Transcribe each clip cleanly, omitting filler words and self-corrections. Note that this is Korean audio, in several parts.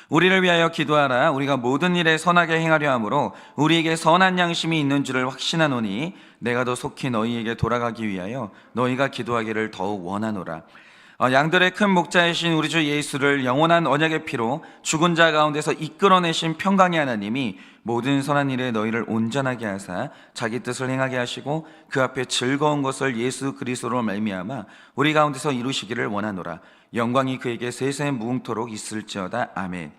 우리를 위하여 기도하라. 우리가 모든 일에 선하게 행하려 함으로 우리에게 선한 양심이 있는 줄을 확신하노니 내가 더 속히 너희에게 돌아가기 위하여 너희가 기도하기를 더욱 원하노라. 양들의 큰 목자이신 우리 주 예수를 영원한 언약의 피로 죽은 자 가운데서 이끌어내신 평강의 하나님이 모든 선한 일에 너희를 온전하게 하사 자기 뜻을 행하게 하시고 그 앞에 즐거운 것을 예수 그리스도로 말미암아 우리 가운데서 이루시기를 원하노라. 영광이 그에게 세세 무궁토록 있을지어다. 아멘.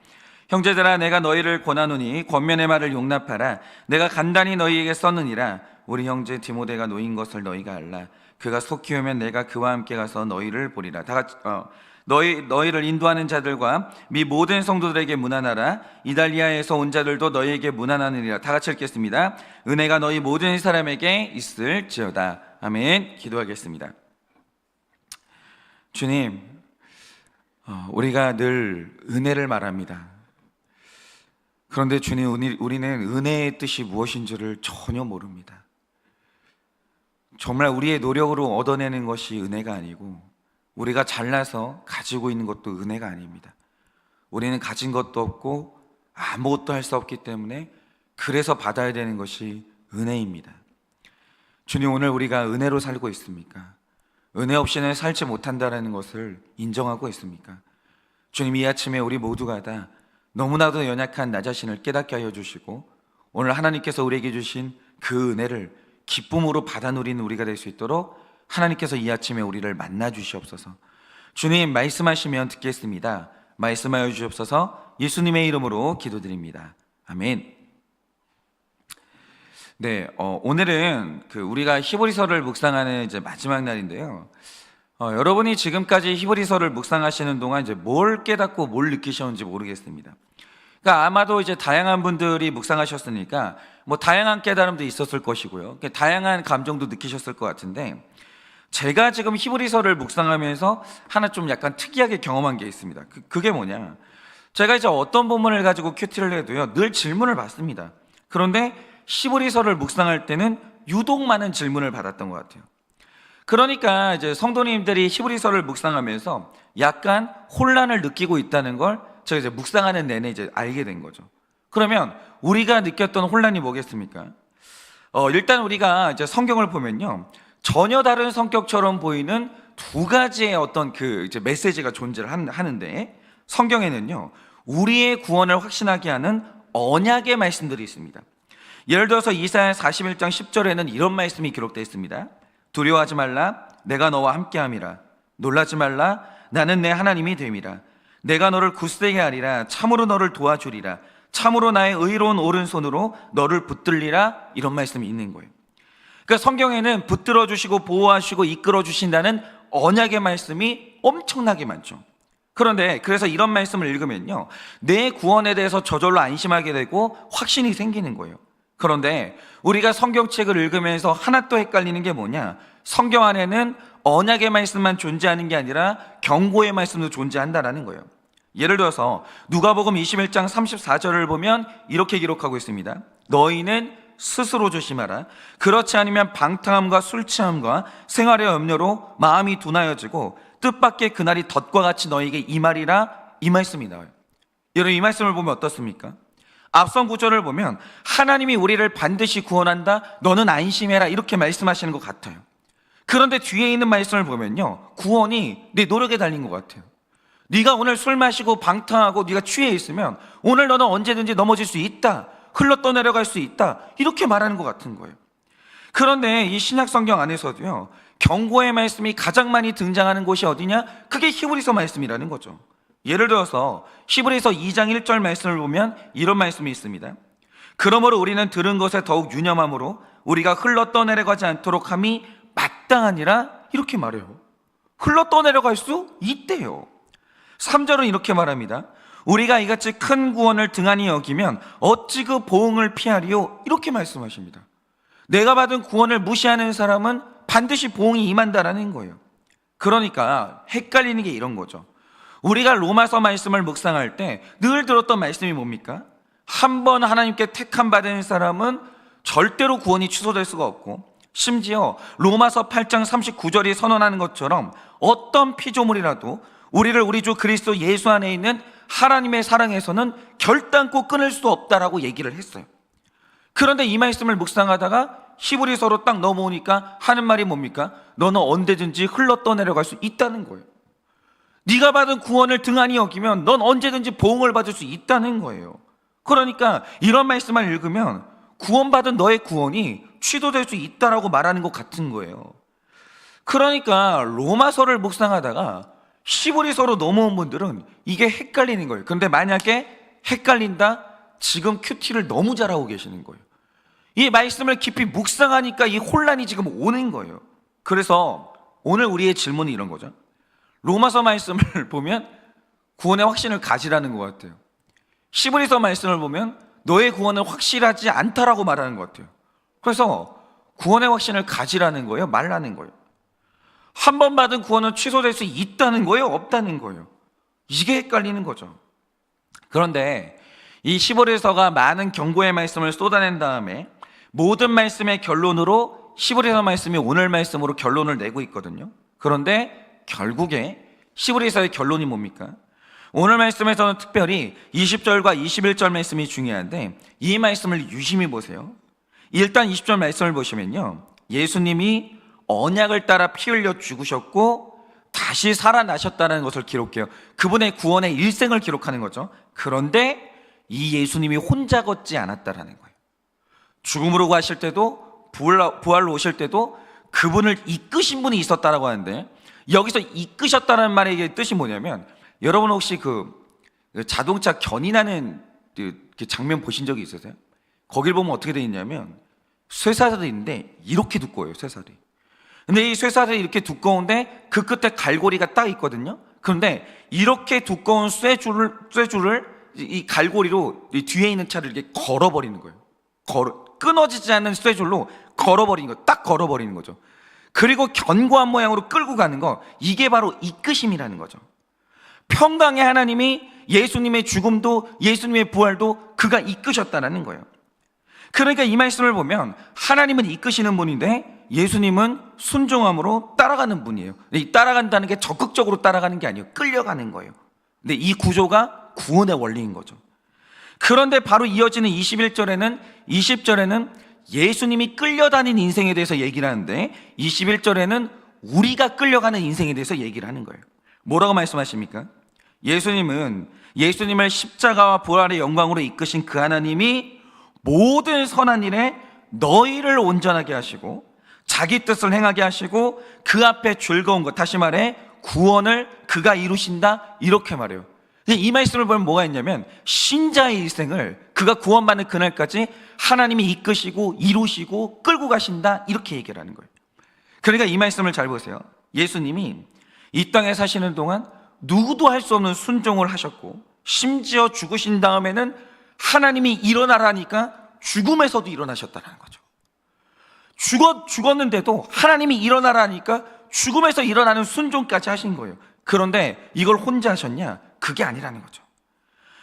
형제들아, 내가 너희를 권하노니 권면의 말을 용납하라. 내가 간단히 너희에게 썼느니라. 우리 형제 디모데가 놓인 것을 너희가 알라. 그가 속히 오면 내가 그와 함께 가서 너희를 보리라. 다 같이 너희를 인도하는 자들과 미 모든 성도들에게 문안하라. 이달리아에서 온 자들도 너희에게 문안하느니라. 다 같이 읽겠습니다. 은혜가 너희 모든 사람에게 있을지어다. 아멘. 기도하겠습니다. 주님, 우리가 늘 은혜를 말합니다. 그런데 주님, 우리는 은혜의 뜻이 무엇인지를 전혀 모릅니다. 정말 우리의 노력으로 얻어내는 것이 은혜가 아니고 우리가 잘나서 가지고 있는 것도 은혜가 아닙니다. 우리는 가진 것도 없고 아무것도 할 수 없기 때문에 그래서 받아야 되는 것이 은혜입니다. 주님, 오늘 우리가 은혜로 살고 있습니까? 은혜 없이는 살지 못한다는 것을 인정하고 있습니까? 주님, 이 아침에 우리 모두가 다 너무나도 연약한 나 자신을 깨닫게 하여 주시고 오늘 하나님께서 우리에게 주신 그 은혜를 기쁨으로 받아 누리는 우리가 될 수 있도록 하나님께서 이 아침에 우리를 만나 주시옵소서. 주님, 말씀하시면 듣겠습니다. 말씀하여 주시옵소서. 예수님의 이름으로 기도드립니다. 아멘. 네, 오늘은 우리가 히브리서를 묵상하는 이제 마지막 날인데요. 여러분이 지금까지 히브리서를 묵상하시는 동안 이제 뭘 깨닫고 뭘 느끼셨는지 모르겠습니다. 그러니까 아마도 이제 다양한 분들이 묵상하셨으니까 뭐 다양한 깨달음도 있었을 것이고요. 다양한 감정도 느끼셨을 것 같은데, 제가 지금 히브리서를 묵상하면서 하나 좀 약간 특이하게 경험한 게 있습니다. 그게 뭐냐? 제가 이제 어떤 본문을 가지고 큐티를 해도요, 늘 질문을 받습니다. 그런데 히브리서를 묵상할 때는 유독 많은 질문을 받았던 것 같아요. 그러니까 이제 성도님들이 히브리서를 묵상하면서 약간 혼란을 느끼고 있다는 걸 제가 이제 묵상하는 내내 이제 알게 된 거죠. 그러면 우리가 느꼈던 혼란이 뭐겠습니까? 일단 우리가 이제 성경을 보면요, 전혀 다른 성격처럼 보이는 두 가지의 어떤 이제 메시지가 존재를 하는데, 성경에는요, 우리의 구원을 확신하게 하는 언약의 말씀들이 있습니다. 예를 들어서 이사야 41장 10절에는 이런 말씀이 기록되어 있습니다. 두려워하지 말라, 내가 너와 함께함이라. 놀라지 말라, 나는 내 하나님이 됨이라. 내가 너를 굳세게 하리라. 참으로 너를 도와주리라. 참으로 나의 의로운 오른손으로 너를 붙들리라. 이런 말씀이 있는 거예요. 그러니까 성경에는 붙들어 주시고 보호하시고 이끌어 주신다는 언약의 말씀이 엄청나게 많죠. 그런데 그래서 이런 말씀을 읽으면요, 내 구원에 대해서 저절로 안심하게 되고 확신이 생기는 거예요. 그런데 우리가 성경책을 읽으면서 하나 또 헷갈리는 게 뭐냐? 성경 안에는 언약의 말씀만 존재하는 게 아니라 경고의 말씀도 존재한다라는 거예요. 예를 들어서 누가복음 21장 34절을 보면 이렇게 기록하고 있습니다. 너희는 스스로 조심하라. 그렇지 않으면 방탕함과 술 취함과 생활의 염려로 마음이 둔하여지고 뜻밖의 그날이 덫과 같이 너희에게 임하리라. 이 말씀이 나와요. 여러분, 이 말씀을 보면 어떻습니까? 앞선 구절을 보면 하나님이 우리를 반드시 구원한다, 너는 안심해라, 이렇게 말씀하시는 것 같아요. 그런데 뒤에 있는 말씀을 보면요, 구원이 내 노력에 달린 것 같아요. 네가 오늘 술 마시고 방탕하고 네가 취해 있으면 오늘 너는 언제든지 넘어질 수 있다, 흘러 떠내려갈 수 있다, 이렇게 말하는 것 같은 거예요. 그런데 이 신약 성경 안에서도요, 경고의 말씀이 가장 많이 등장하는 곳이 어디냐? 그게 히브리서 말씀이라는 거죠. 예를 들어서 히브리서 2장 1절 말씀을 보면 이런 말씀이 있습니다. 그러므로 우리는 들은 것에 더욱 유념함으로 우리가 흘러 떠내려가지 않도록 함이 마땅하니라. 이렇게 말해요. 흘러 떠내려갈 수 있대요. 3절은 이렇게 말합니다. 우리가 이같이 큰 구원을 등한히 여기면 어찌 그 보응을 피하리요? 이렇게 말씀하십니다. 내가 받은 구원을 무시하는 사람은 반드시 보응이 임한다라는 거예요. 그러니까 헷갈리는 게 이런 거죠. 우리가 로마서 말씀을 묵상할 때 늘 들었던 말씀이 뭡니까? 한 번 하나님께 택함 받은 사람은 절대로 구원이 취소될 수가 없고, 심지어 로마서 8장 39절이 선언하는 것처럼 어떤 피조물이라도 우리를 우리 주 그리스도 예수 안에 있는 하나님의 사랑에서는 결단코 끊을 수 없다라고 얘기를 했어요. 그런데 이 말씀을 묵상하다가 히브리서로 딱 넘어오니까 하는 말이 뭡니까? 너는 언제든지 흘러 떠내려갈 수 있다는 거예요. 네가 받은 구원을 등한히 여기면 넌 언제든지 보응을 받을 수 있다는 거예요. 그러니까 이런 말씀을 읽으면 구원받은 너의 구원이 취소될 수 있다라고 말하는 것 같은 거예요. 그러니까 로마서를 묵상하다가 히브리서로 넘어온 분들은 이게 헷갈리는 거예요. 그런데 만약에 헷갈린다? 지금 큐티를 너무 잘하고 계시는 거예요. 이 말씀을 깊이 묵상하니까 이 혼란이 지금 오는 거예요. 그래서 오늘 우리의 질문은 이런 거죠. 로마서 말씀을 보면 구원의 확신을 가지라는 것 같아요. 히브리서 말씀을 보면 너의 구원은 확실하지 않다라고 말하는 것 같아요. 그래서 구원의 확신을 가지라는 거예요? 말라는 거예요? 한 번 받은 구원은 취소될 수 있다는 거예요? 없다는 거예요? 이게 헷갈리는 거죠. 그런데 이 히브리서가 많은 경고의 말씀을 쏟아낸 다음에 모든 말씀의 결론으로 히브리서 말씀이 오늘 말씀으로 결론을 내고 있거든요. 그런데 결국에 히브리서의 결론이 뭡니까? 오늘 말씀에서는 특별히 20절과 21절 말씀이 중요한데 이 말씀을 유심히 보세요. 일단 20절 말씀을 보시면요, 예수님이 언약을 따라 피 흘려 죽으셨고 다시 살아나셨다는 것을 기록해요. 그분의 구원의 일생을 기록하는 거죠. 그런데 이 예수님이 혼자 걷지 않았다라는 거예요. 죽음으로 가실 때도 부활로 오실 때도 그분을 이끄신 분이 있었다라고 하는데, 여기서 이끄셨다는 말의 뜻이 뭐냐면, 여러분 혹시 그 자동차 견인하는 그 장면 보신 적이 있으세요? 거길 보면 어떻게 되어 있냐면 쇠사슬이 있는데 이렇게 두꺼워요, 쇠사슬이. 근데 이 쇠사슬이 이렇게 두꺼운데 그 끝에 갈고리가 딱 있거든요. 그런데 이렇게 두꺼운 쇠줄을 이 갈고리로 이 뒤에 있는 차를 이렇게 걸어버리는 거예요. 끊어지지 않는 쇠줄로 걸어버리는 거, 딱 걸어버리는 거죠. 그리고 견고한 모양으로 끌고 가는 거, 이게 바로 이끄심이라는 거죠. 평강의 하나님이 예수님의 죽음도 예수님의 부활도 그가 이끄셨다는 거예요. 그러니까 이 말씀을 보면 하나님은 이끄시는 분인데 예수님은 순종함으로 따라가는 분이에요. 이 따라간다는 게 적극적으로 따라가는 게 아니에요. 끌려가는 거예요. 근데 이 구조가 구원의 원리인 거죠. 그런데 바로 이어지는 21절에는 20절에는 예수님이 끌려다닌 인생에 대해서 얘기를 하는데 21절에는 우리가 끌려가는 인생에 대해서 얘기를 하는 거예요. 뭐라고 말씀하십니까? 예수님을 십자가와 부활의 영광으로 이끄신 그 하나님이 모든 선한 일에 너희를 온전하게 하시고 자기 뜻을 행하게 하시고 그 앞에 즐거운 것, 다시 말해 구원을 그가 이루신다, 이렇게 말해요. 이 말씀을 보면 뭐가 있냐면 신자의 일생을 그가 구원받는 그날까지 하나님이 이끄시고 이루시고 끌고 가신다, 이렇게 얘기를 하는 거예요. 그러니까 이 말씀을 잘 보세요. 예수님이 이 땅에 사시는 동안 누구도 할 수 없는 순종을 하셨고 심지어 죽으신 다음에는 하나님이 일어나라니까 죽음에서도 일어나셨다는 거죠. 죽었는데도 하나님이 일어나라니까 죽음에서 일어나는 순종까지 하신 거예요. 그런데 이걸 혼자 하셨냐? 그게 아니라는 거죠.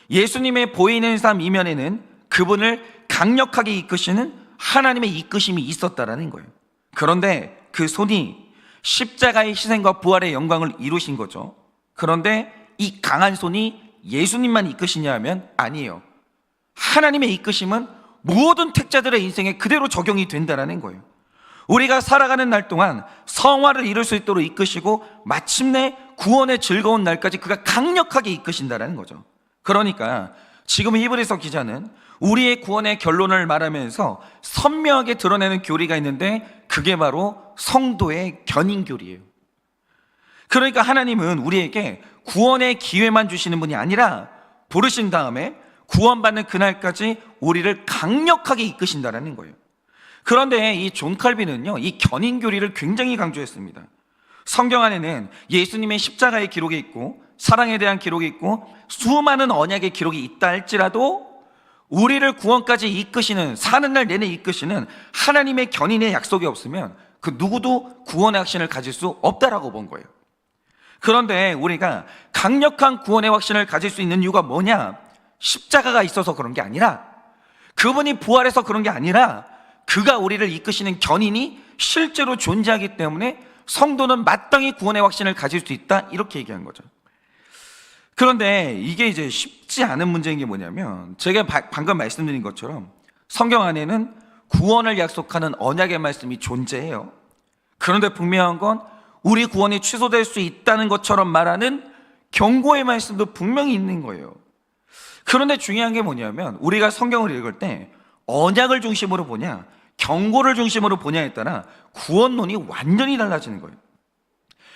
예수님의 보이는 삶 이면에는 그분을 강력하게 이끄시는 하나님의 이끄심이 있었다라는 거예요. 그런데 그 손이 십자가의 희생과 부활의 영광을 이루신 거죠. 그런데 이 강한 손이 예수님만 이끄시냐 하면 아니에요. 하나님의 이끄심은 모든 택자들의 인생에 그대로 적용이 된다는 거예요. 우리가 살아가는 날 동안 성화를 이룰 수 있도록 이끄시고 마침내 구원의 즐거운 날까지 그가 강력하게 이끄신다는 거죠. 그러니까 지금 히브리서 기자는 우리의 구원의 결론을 말하면서 선명하게 드러내는 교리가 있는데 그게 바로 성도의 견인교리예요. 그러니까 하나님은 우리에게 구원의 기회만 주시는 분이 아니라 부르신 다음에 구원받는 그날까지 우리를 강력하게 이끄신다는 거예요. 그런데 이 존 칼빈은요, 이 견인교리를 굉장히 강조했습니다. 성경 안에는 예수님의 십자가의 기록이 있고 사랑에 대한 기록이 있고 수많은 언약의 기록이 있다 할지라도 우리를 구원까지 이끄시는, 사는 날 내내 이끄시는 하나님의 견인의 약속이 없으면 그 누구도 구원의 확신을 가질 수 없다라고 본 거예요. 그런데 우리가 강력한 구원의 확신을 가질 수 있는 이유가 뭐냐? 십자가가 있어서 그런 게 아니라, 그분이 부활해서 그런 게 아니라 그가 우리를 이끄시는 견인이 실제로 존재하기 때문에 성도는 마땅히 구원의 확신을 가질 수 있다, 이렇게 얘기한 거죠. 그런데 이게 이제 쉽지 않은 문제인 게 뭐냐면, 제가 방금 말씀드린 것처럼 성경 안에는 구원을 약속하는 언약의 말씀이 존재해요. 그런데 분명한 건 우리 구원이 취소될 수 있다는 것처럼 말하는 경고의 말씀도 분명히 있는 거예요. 그런데 중요한 게 뭐냐면, 우리가 성경을 읽을 때 언약을 중심으로 보냐 경고를 중심으로 보냐에 따라 구원론이 완전히 달라지는 거예요.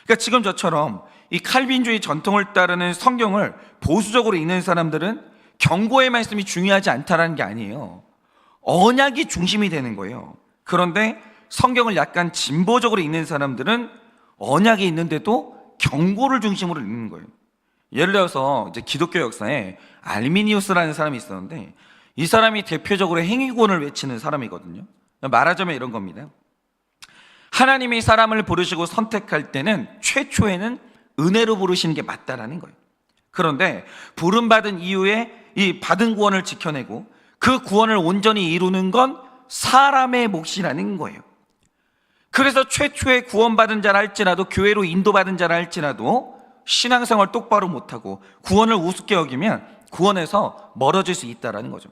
그러니까 지금 저처럼 이 칼빈주의 전통을 따르는 성경을 보수적으로 읽는 사람들은 경고의 말씀이 중요하지 않다라는 게 아니에요. 언약이 중심이 되는 거예요. 그런데 성경을 약간 진보적으로 읽는 사람들은 언약이 있는데도 경고를 중심으로 읽는 거예요. 예를 들어서 이제 기독교 역사에 알미니우스라는 사람이 있었는데, 이 사람이 대표적으로 행위구원을 외치는 사람이거든요. 말하자면 이런 겁니다. 하나님이 사람을 부르시고 선택할 때는 최초에는 은혜로 부르시는 게 맞다라는 거예요. 그런데 부름받은 이후에 이 받은 구원을 지켜내고 그 구원을 온전히 이루는 건 사람의 몫이라는 거예요. 그래서 최초에 구원받은 자라 할지라도, 교회로 인도받은 자라 할지라도 신앙생활 똑바로 못하고 구원을 우습게 여기면 구원에서 멀어질 수 있다는 거죠.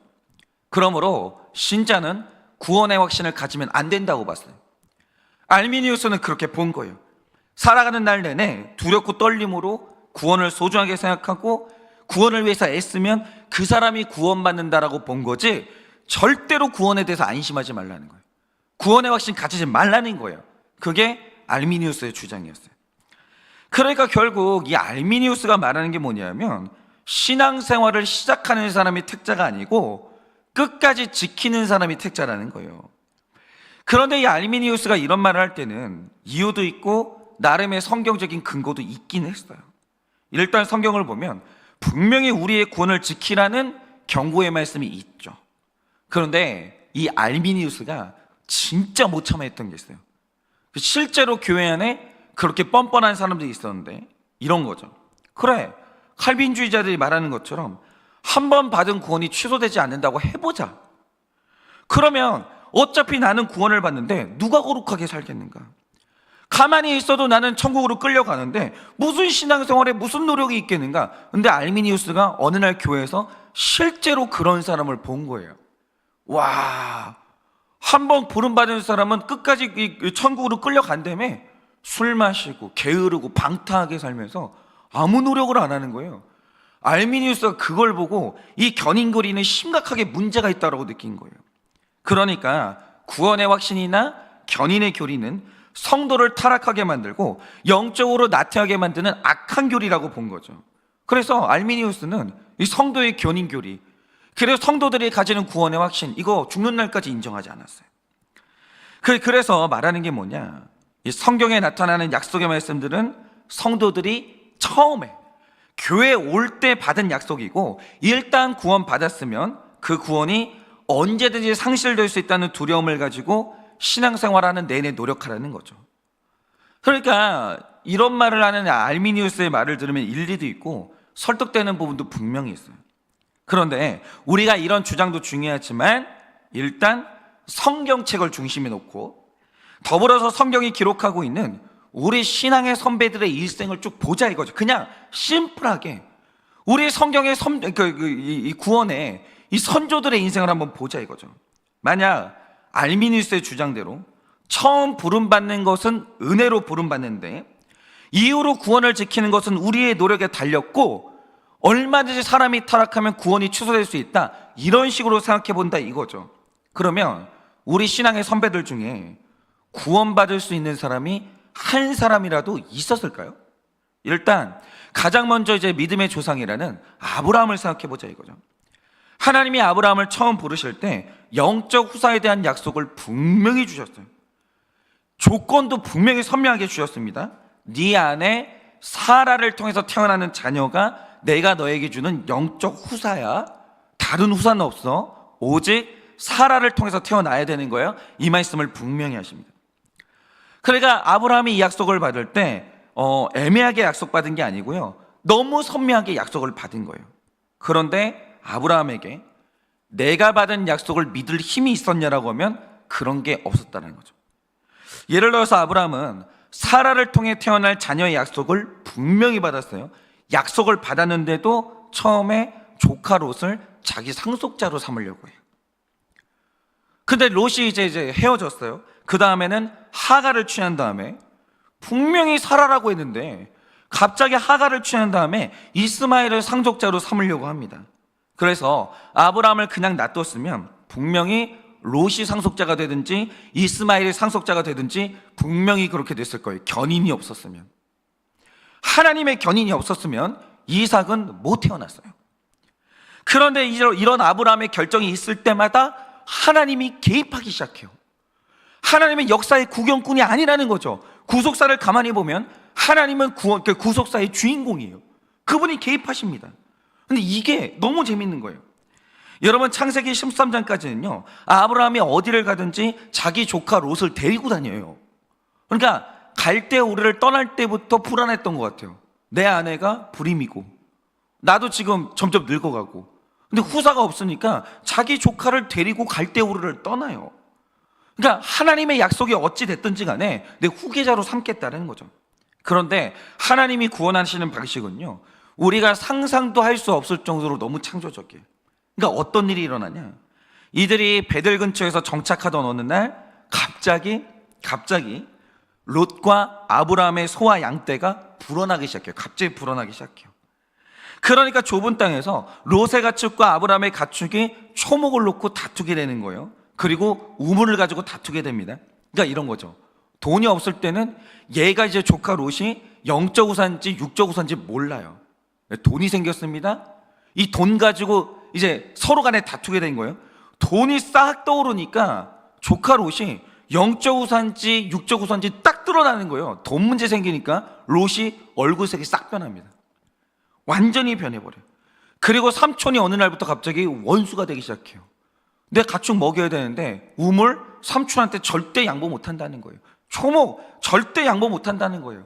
그러므로 신자는 구원의 확신을 가지면 안 된다고 봤어요. 알미니우스는 그렇게 본 거예요. 살아가는 날 내내 두렵고 떨림으로 구원을 소중하게 생각하고 구원을 위해서 애쓰면 그 사람이 구원받는다라고 본 거지, 절대로 구원에 대해서 안심하지 말라는 거예요. 구원의 확신 가지지 말라는 거예요. 그게 알미니우스의 주장이었어요. 그러니까 결국 이 알미니우스가 말하는 게 뭐냐면, 신앙생활을 시작하는 사람이 택자가 아니고 끝까지 지키는 사람이 택자라는 거예요. 그런데 이 알미니우스가 이런 말을 할 때는 이유도 있고 나름의 성경적인 근거도 있긴 했어요. 일단 성경을 보면 분명히 우리의 구원을 지키라는 경고의 말씀이 있죠. 그런데 이 알미니우스가 진짜 못 참아했던 게 있어요. 실제로 교회 안에 그렇게 뻔뻔한 사람들이 있었는데 이런 거죠. 그래, 칼빈주의자들이 말하는 것처럼 한 번 받은 구원이 취소되지 않는다고 해보자. 그러면 어차피 나는 구원을 받는데 누가 거룩하게 살겠는가? 가만히 있어도 나는 천국으로 끌려가는데 무슨 신앙생활에 무슨 노력이 있겠는가? 근데 알미니우스가 어느 날 교회에서 실제로 그런 사람을 본 거예요. 와, 한 번 부름받은 사람은 끝까지 천국으로 끌려간다며 술 마시고 게으르고 방탕하게 살면서 아무 노력을 안 하는 거예요. 알미니우스가 그걸 보고 이 견인교리는 심각하게 문제가 있다고 느낀 거예요. 그러니까 구원의 확신이나 견인의 교리는 성도를 타락하게 만들고 영적으로 나태하게 만드는 악한 교리라고 본 거죠. 그래서 알미니우스는 이 성도의 견인교리, 그래서 성도들이 가지는 구원의 확신, 이거 죽는 날까지 인정하지 않았어요. 그래서 말하는 게 뭐냐, 이 성경에 나타나는 약속의 말씀들은 성도들이 처음에 교회에 올 때 받은 약속이고, 일단 구원 받았으면 그 구원이 언제든지 상실될 수 있다는 두려움을 가지고 신앙생활하는 내내 노력하라는 거죠. 그러니까 이런 말을 하는 알미니우스의 말을 들으면 일리도 있고 설득되는 부분도 분명히 있어요. 그런데 우리가 이런 주장도 중요하지만 일단 성경책을 중심에 놓고 더불어서 성경이 기록하고 있는 우리 신앙의 선배들의 일생을 쭉 보자 이거죠. 그냥 심플하게 우리 성경의 이 구원의 이 선조들의 인생을 한번 보자 이거죠. 만약 알미니우스의 주장대로 처음 부름받는 것은 은혜로 부름받는데 이후로 구원을 지키는 것은 우리의 노력에 달렸고 얼마든지 사람이 타락하면 구원이 취소될 수 있다, 이런 식으로 생각해 본다 이거죠. 그러면 우리 신앙의 선배들 중에 구원받을 수 있는 사람이 한 사람이라도 있었을까요? 일단 가장 먼저 이제 믿음의 조상이라는 아브라함을 생각해 보자 이거죠. 하나님이 아브라함을 처음 부르실 때 영적 후사에 대한 약속을 분명히 주셨어요. 조건도 분명히 선명하게 주셨습니다. 네 안에 사라를 통해서 태어나는 자녀가 내가 너에게 주는 영적 후사야. 다른 후사는 없어. 오직 사라를 통해서 태어나야 되는 거예요. 이 말씀을 분명히 하십니다. 그러니까 아브라함이 이 약속을 받을 때 애매하게 약속받은 게 아니고요, 너무 선명하게 약속을 받은 거예요. 그런데 아브라함에게 내가 받은 약속을 믿을 힘이 있었냐라고 하면 그런 게 없었다는 거죠. 예를 들어서 아브라함은 사라를 통해 태어날 자녀의 약속을 분명히 받았어요. 약속을 받았는데도 처음에 조카 롯을 자기 상속자로 삼으려고 해요. 근데 롯이 이제 헤어졌어요. 그 다음에는 하갈을 취한 다음에 분명히 사라라고 했는데 갑자기 하갈을 취한 다음에 이스마엘을 상속자로 삼으려고 합니다. 그래서 아브라함을 그냥 놔뒀으면 분명히 롯이 상속자가 되든지 이스마엘이 상속자가 되든지 분명히 그렇게 됐을 거예요. 견인이 없었으면. 하나님의 견인이 없었으면 이삭은 못 태어났어요. 그런데 이런 아브라함의 결정이 있을 때마다 하나님이 개입하기 시작해요. 하나님의 역사의 구경꾼이 아니라는 거죠. 구속사를 가만히 보면 하나님은 구속사의 주인공이에요. 그분이 개입하십니다. 근데 이게 너무 재밌는 거예요. 여러분, 창세기 13장까지는요 아브라함이 어디를 가든지 자기 조카 롯을 데리고 다녀요. 그러니까 갈대 우르를 떠날 때부터 불안했던 것 같아요. 내 아내가 불임이고 나도 지금 점점 늙어가고, 근데 후사가 없으니까 자기 조카를 데리고 갈대 우르를 떠나요. 그러니까 하나님의 약속이 어찌 됐든지 간에 내 후계자로 삼겠다는 거죠. 그런데 하나님이 구원하시는 방식은요 우리가 상상도 할 수 없을 정도로 너무 창조적이에요. 그러니까 어떤 일이 일어나냐, 이들이 베들 근처에서 정착하던 어느 날 갑자기 롯과 아브라함의 소와 양떼가 불어나기 시작해요. 갑자기 불어나기 시작해요. 그러니까 좁은 땅에서 롯의 가축과 아브라함의 가축이 초목을 놓고 다투게 되는 거예요. 그리고 우물을 가지고 다투게 됩니다. 그러니까 이런 거죠. 돈이 없을 때는 얘가 이제 조카 롯이 영적 우산인지 육적 우산인지 몰라요. 돈이 생겼습니다. 이 돈 가지고 이제 서로 간에 다투게 된 거예요. 돈이 싹 떠오르니까 조카 롯이 영적 우산인지 육적 우산인지 딱 드러나는 거예요. 돈 문제 생기니까 롯이 얼굴색이 싹 변합니다. 완전히 변해버려요. 그리고 삼촌이 어느 날부터 갑자기 원수가 되기 시작해요. 내 가축 먹여야 되는데 우물 삼촌한테 절대 양보 못한다는 거예요. 초목 절대 양보 못한다는 거예요.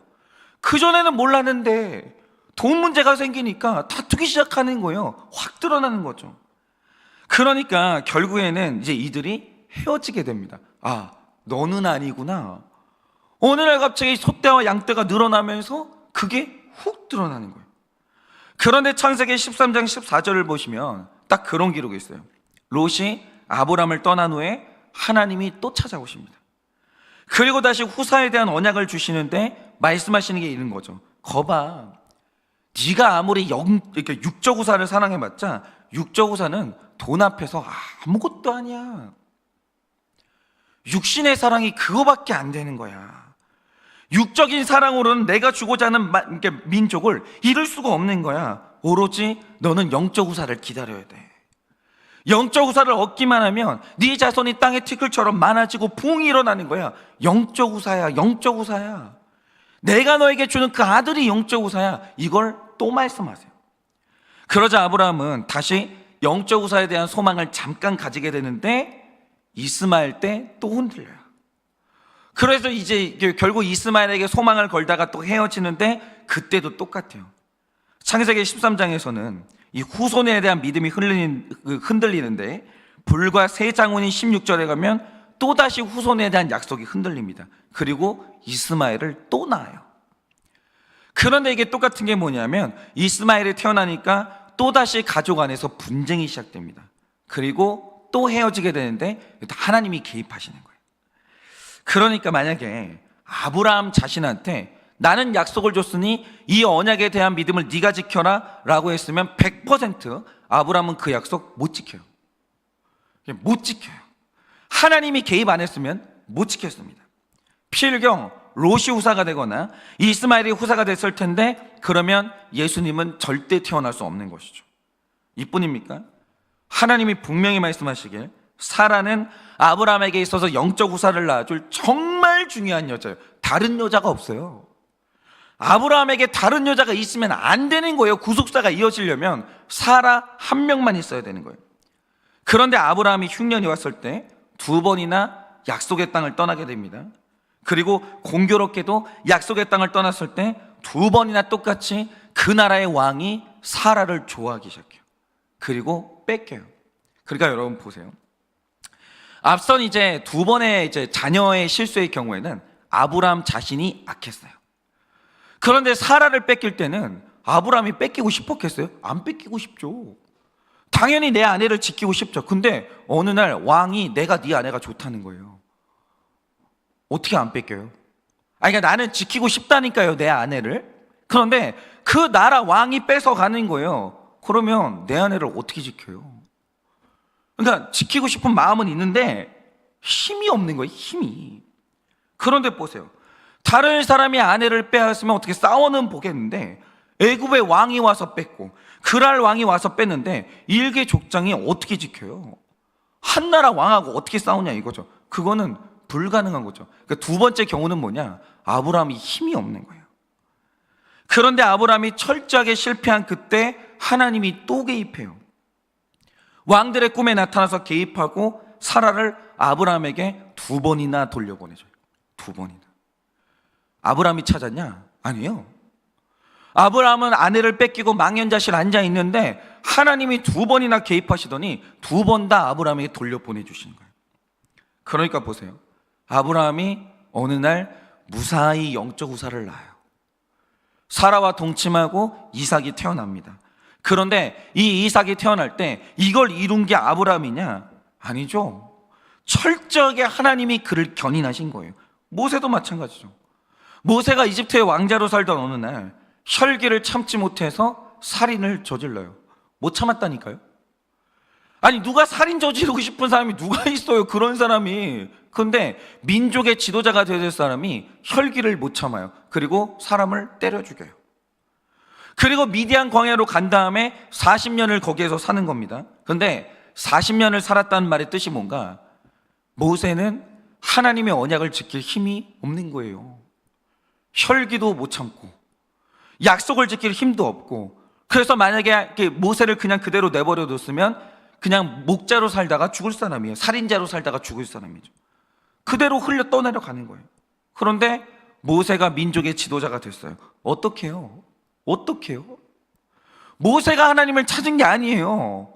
그전에는 몰랐는데 돈 문제가 생기니까 다투기 시작하는 거예요. 확 드러나는 거죠. 그러니까 결국에는 이제 이들이 헤어지게 됩니다. 아, 너는 아니구나. 어느 날 갑자기 소떼와 양떼가 늘어나면서 그게 훅 드러나는 거예요. 그런데 창세기 13장 14절을 보시면 딱 그런 기록이 있어요. 롯이 아브람을 떠난 후에 하나님이 또 찾아오십니다. 그리고 다시 후사에 대한 언약을 주시는데 말씀하시는 게 이런 거죠. 거봐, 네가 아무리 이렇게 육적 우사를 사랑해봤자 육적 우사는 돈 앞에서 아무것도 아니야. 육신의 사랑이 그거밖에 안 되는 거야. 육적인 사랑으로는 내가 주고자 하는 민족을 이룰 수가 없는 거야. 오로지 너는 영적 우사를 기다려야 돼. 영적 우사를 얻기만 하면 네 자손이 땅의 티끌처럼 많아지고 부흥이 일어나는 거야. 영적 우사야, 영적 우사야. 내가 너에게 주는 그 아들이 영적 우사야. 이걸 또 말씀하세요. 그러자 아브라함은 다시 영적 우사에 대한 소망을 잠깐 가지게 되는데 이스마엘 때 또 흔들려요. 그래서 이제 결국 이스마엘에게 소망을 걸다가 또 헤어지는데 그때도 똑같아요. 창세기 13장에서는 이 후손에 대한 믿음이 흔들리는데 불과 3장훈이 16절에 가면 또다시 후손에 대한 약속이 흔들립니다. 그리고 이스마엘을 또 낳아요. 그런데 이게 똑같은 게 뭐냐면 이스마엘이 태어나니까 또다시 가족 안에서 분쟁이 시작됩니다. 그리고 또 헤어지게 되는데 하나님이 개입하시는 거예요. 그러니까 만약에 아브라함 자신한테 나는 약속을 줬으니 이 언약에 대한 믿음을 네가 지켜라 라고 했으면 100% 아브라함은 그 약속 못 지켜요. 못 지켜요. 하나님이 개입 안 했으면 못 지켰습니다. 필경 롯이 후사가 되거나 이스마엘이 후사가 됐을 텐데 그러면 예수님은 절대 태어날 수 없는 것이죠. 이뿐입니까? 하나님이 분명히 말씀하시길 사라는 아브라함에게 있어서 영적 후사를 낳아줄 정말 중요한 여자예요. 다른 여자가 없어요. 아브라함에게 다른 여자가 있으면 안 되는 거예요. 구속사가 이어지려면 사라 한 명만 있어야 되는 거예요. 그런데 아브라함이 흉년이 왔을 때 2번이나 약속의 땅을 떠나게 됩니다. 그리고 공교롭게도 약속의 땅을 떠났을 때 2번이나 똑같이 그 나라의 왕이 사라를 좋아하기 시작해요. 그리고 뺏겨요. 그러니까 여러분 보세요. 앞선 이제 2번의 이제 자녀의 실수의 경우에는 아브라함 자신이 악했어요. 그런데 사라를 뺏길 때는 아브라함이 뺏기고 싶었겠어요? 안 뺏기고 싶죠. 당연히 내 아내를 지키고 싶죠. 근데 어느 날 왕이 내가 네 아내가 좋다는 거예요. 어떻게 안 뺏겨요? 그러니까 나는 지키고 싶다니까요, 내 아내를. 그런데 그 나라 왕이 뺏어가는 거예요. 그러면 내 아내를 어떻게 지켜요? 그러니까 지키고 싶은 마음은 있는데 힘이 없는 거예요, 힘이. 그런데 보세요. 다른 사람이 아내를 빼앗으면 어떻게 싸워는 보겠는데 애굽의 왕이 와서 뺐고 그랄 왕이 와서 뺐는데 일개 족장이 어떻게 지켜요? 한 나라 왕하고 어떻게 싸우냐 이거죠. 그거는 불가능한 거죠. 그러니까 두 번째 경우는 뭐냐? 아브라함이 힘이 없는 거예요. 그런데 아브라함이 철저하게 실패한 그때 하나님이 또 개입해요. 왕들의 꿈에 나타나서 개입하고 사라를 아브라함에게 2번이나 돌려보내줘요. 2번이나. 아브라함이 찾았냐? 아니에요. 아브라함은 아내를 뺏기고 망연자실 앉아 있는데 하나님이 2번이나 개입하시더니 2번 다 아브라함에게 돌려보내주시는 거예요. 그러니까 보세요. 아브라함이 어느 날 무사히 영적 우사를 낳아요. 사라와 동침하고 이삭이 태어납니다. 그런데 이 이삭이 태어날 때 이걸 이룬 게 아브라함이냐? 아니죠. 철저하게 하나님이 그를 견인하신 거예요. 모세도 마찬가지죠. 모세가 이집트의 왕자로 살던 어느 날 혈기를 참지 못해서 살인을 저질러요. 못 참았다니까요. 아니 누가 살인 저지르고 싶은 사람이 누가 있어요, 그런 사람이. 근데 민족의 지도자가 되야 될 사람이 혈기를 못 참아요. 그리고 사람을 때려 죽여요. 그리고 미디안 광야로 간 다음에 40년을 거기에서 사는 겁니다. 근데 40년을 살았다는 말의 뜻이 뭔가? 모세는 하나님의 언약을 지킬 힘이 없는 거예요. 혈기도 못 참고 약속을 지킬 힘도 없고, 그래서 만약에 모세를 그냥 그대로 내버려 뒀으면 그냥 목자로 살다가 죽을 사람이에요. 살인자로 살다가 죽을 사람이죠. 그대로 흘려 떠내려 가는 거예요. 그런데 모세가 민족의 지도자가 됐어요. 어떻게 해요? 어떻게 해요? 모세가 하나님을 찾은 게 아니에요.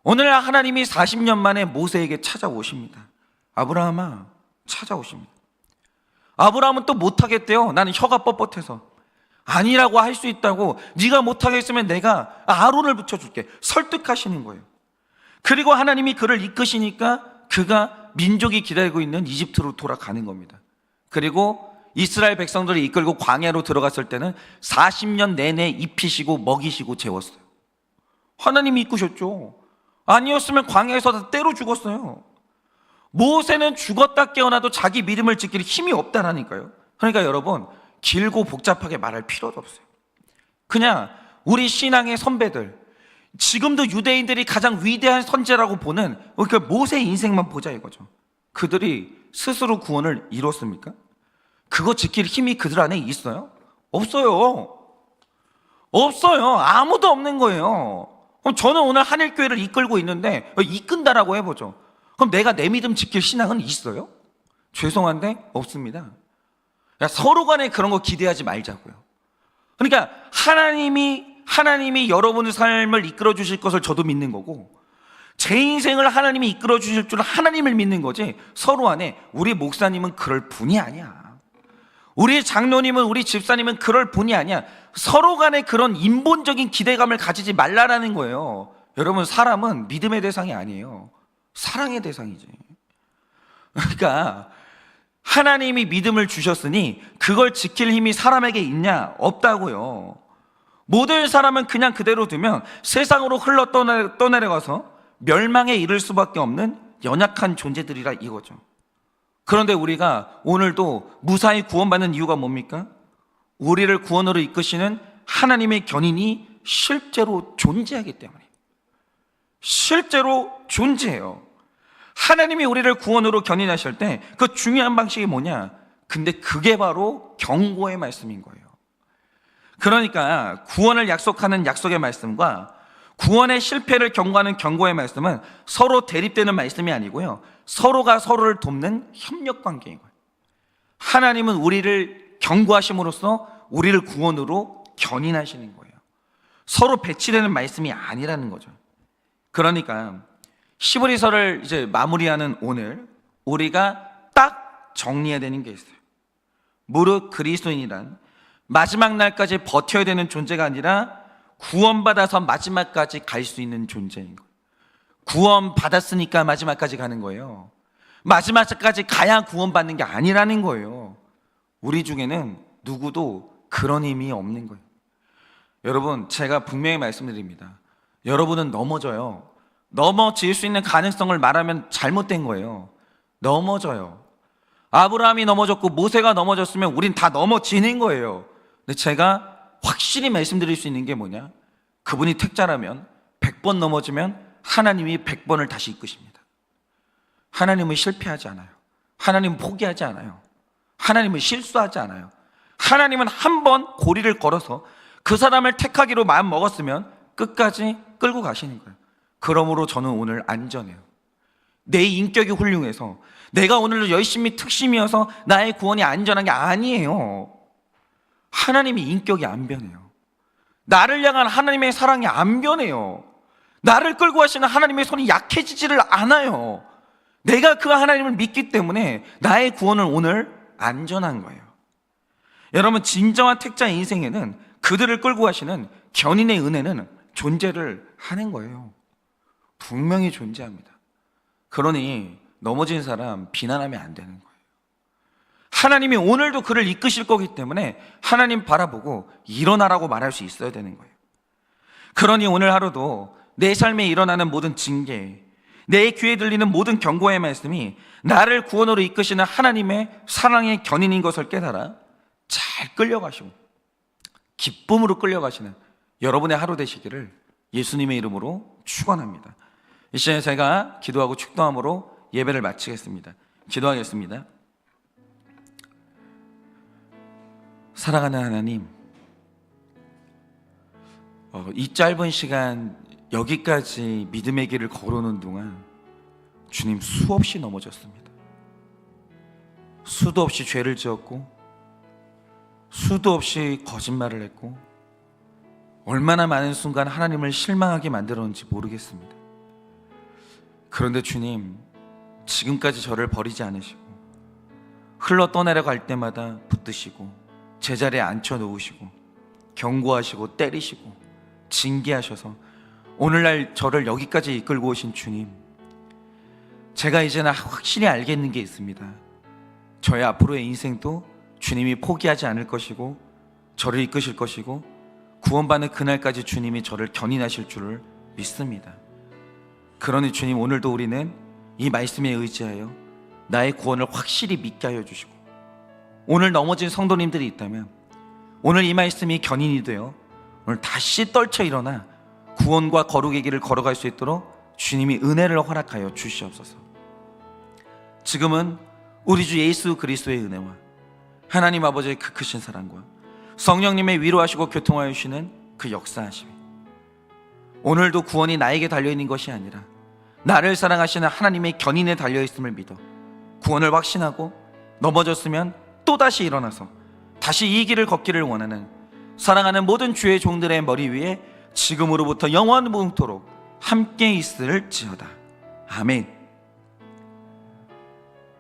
오늘 하나님이 40년 만에 모세에게 찾아오십니다. 아브라함아, 찾아오십니다. 아브라함은 또 못하겠대요. 나는 혀가 뻣뻣해서. 아니라고 할 수 있다고. 네가 못하겠으면 내가 아론을 붙여줄게. 설득하시는 거예요. 그리고 하나님이 그를 이끄시니까 그가 민족이 기다리고 있는 이집트로 돌아가는 겁니다. 그리고 이스라엘 백성들을 이끌고 광야로 들어갔을 때는 40년 내내 입히시고 먹이시고 재웠어요. 하나님이 이끄셨죠. 아니었으면 광야에서 다 때려 죽었어요. 모세는 죽었다 깨어나도 자기 믿음을 지킬 힘이 없다라니까요. 그러니까 여러분, 길고 복잡하게 말할 필요도 없어요. 그냥 우리 신앙의 선배들, 지금도 유대인들이 가장 위대한 선제라고 보는 그 모세의 인생만 보자 이거죠. 그들이 스스로 구원을 이뤘습니까? 그거 지킬 힘이 그들 안에 있어요? 없어요. 없어요. 아무도 없는 거예요. 그럼 저는 오늘 한일교회를 이끌고 있는데 이끈다라고 해보죠. 그럼 내가 내 믿음 지킬 신앙은 있어요? 죄송한데 없습니다. 서로 간에 그런 거 기대하지 말자고요. 그러니까 하나님이 여러분의 삶을 이끌어 주실 것을 저도 믿는 거고, 제 인생을 하나님이 이끌어 주실 줄 하나님을 믿는 거지, 서로 안에 우리 목사님은 그럴 분이 아니야, 우리 장로님은, 우리 집사님은 그럴 분이 아니야, 서로 간에 그런 인본적인 기대감을 가지지 말라라는 거예요. 여러분, 사람은 믿음의 대상이 아니에요. 사랑의 대상이지. 그러니까 하나님이 믿음을 주셨으니 그걸 지킬 힘이 사람에게 있냐? 없다고요. 모든 사람은 그냥 그대로 두면 세상으로 흘러 떠내려가서 멸망에 이를 수밖에 없는 연약한 존재들이라 이거죠. 그런데 우리가 오늘도 무사히 구원받는 이유가 뭡니까? 우리를 구원으로 이끄시는 하나님의 견인이 실제로 존재하기 때문에. 실제로 존재해요. 하나님이 우리를 구원으로 견인하실 때 그 중요한 방식이 뭐냐? 근데 그게 바로 경고의 말씀인 거예요. 그러니까 구원을 약속하는 약속의 말씀과 구원의 실패를 경고하는 경고의 말씀은 서로 대립되는 말씀이 아니고요, 서로가 서로를 돕는 협력 관계인 거예요. 하나님은 우리를 경고하심으로써 우리를 구원으로 견인하시는 거예요. 서로 배치되는 말씀이 아니라는 거죠. 그러니까 히브리서를 이제 마무리하는 오늘 우리가 딱 정리해야 되는 게 있어요. 무릇 그리스도인이란 마지막 날까지 버텨야 되는 존재가 아니라 구원받아서 마지막까지 갈 수 있는 존재인 거예요. 구원받았으니까 마지막까지 가는 거예요. 마지막까지 가야 구원받는 게 아니라는 거예요. 우리 중에는 누구도 그런 힘이 없는 거예요. 여러분, 제가 분명히 말씀드립니다. 여러분은 넘어져요. 넘어질 수 있는 가능성을 말하면 잘못된 거예요. 넘어져요. 아브라함이 넘어졌고 모세가 넘어졌으면 우린 다 넘어지는 거예요. 근데 제가 확실히 말씀드릴 수 있는 게 뭐냐? 그분이 택자라면 100번 넘어지면 하나님이 100번을 다시 이끄십니다. 하나님은 실패하지 않아요. 하나님은 포기하지 않아요. 하나님은 실수하지 않아요. 하나님은 한 번 고리를 걸어서 그 사람을 택하기로 마음 먹었으면 끝까지 끌고 가시는 거예요. 그러므로 저는 오늘 안전해요. 내 인격이 훌륭해서 내가 오늘 열심히 특심이어서 나의 구원이 안전한 게 아니에요. 하나님의 인격이 안 변해요. 나를 향한 하나님의 사랑이 안 변해요. 나를 끌고 가시는 하나님의 손이 약해지지를 않아요. 내가 그 하나님을 믿기 때문에 나의 구원은 오늘 안전한 거예요. 여러분, 진정한 택자의 인생에는 그들을 끌고 가시는 견인의 은혜는 존재를 하는 거예요. 분명히 존재합니다. 그러니 넘어진 사람 비난하면 안 되는 거예요. 하나님이 오늘도 그를 이끄실 거기 때문에 하나님 바라보고 일어나라고 말할 수 있어야 되는 거예요. 그러니 오늘 하루도 내 삶에 일어나는 모든 징계, 내 귀에 들리는 모든 경고의 말씀이 나를 구원으로 이끄시는 하나님의 사랑의 견인인 것을 깨달아 잘 끌려가시고 기쁨으로 끌려가시는 여러분의 하루 되시기를 예수님의 이름으로 축원합니다. 이 시간에 제가 기도하고 축도함으로 예배를 마치겠습니다. 기도하겠습니다. 사랑하는 하나님, 이 짧은 시간 여기까지 믿음의 길을 걸어오는 동안 주님 수없이 넘어졌습니다. 수도 없이 죄를 지었고 수도 없이 거짓말을 했고 얼마나 많은 순간 하나님을 실망하게 만들었는지 모르겠습니다. 그런데 주님, 지금까지 저를 버리지 않으시고 흘러 떠내려 갈 때마다 붙드시고 제자리에 앉혀놓으시고 경고하시고 때리시고 징계하셔서 오늘날 저를 여기까지 이끌고 오신 주님, 제가 이제는 확실히 알겠는 게 있습니다. 저의 앞으로의 인생도 주님이 포기하지 않을 것이고 저를 이끄실 것이고 구원받는 그날까지 주님이 저를 견인하실 줄을 믿습니다. 그러니 주님, 오늘도 우리는 이 말씀에 의지하여 나의 구원을 확실히 믿게 하여 주시고, 오늘 넘어진 성도님들이 있다면 오늘 이 말씀이 견인이 되어 오늘 다시 떨쳐 일어나 구원과 거룩의 길을 걸어갈 수 있도록 주님이 은혜를 허락하여 주시옵소서. 지금은 우리 주 예수 그리스도의 은혜와 하나님 아버지의 그 크신 사랑과 성령님의 위로하시고 교통하여 주시는 그 역사하심이 오늘도 구원이 나에게 달려있는 것이 아니라 나를 사랑하시는 하나님의 견인에 달려있음을 믿어 구원을 확신하고 넘어졌으면 또다시 일어나서 다시 이 길을 걷기를 원하는 사랑하는 모든 주의 종들의 머리 위에 지금으로부터 영원토록 함께 있을지어다. 아멘.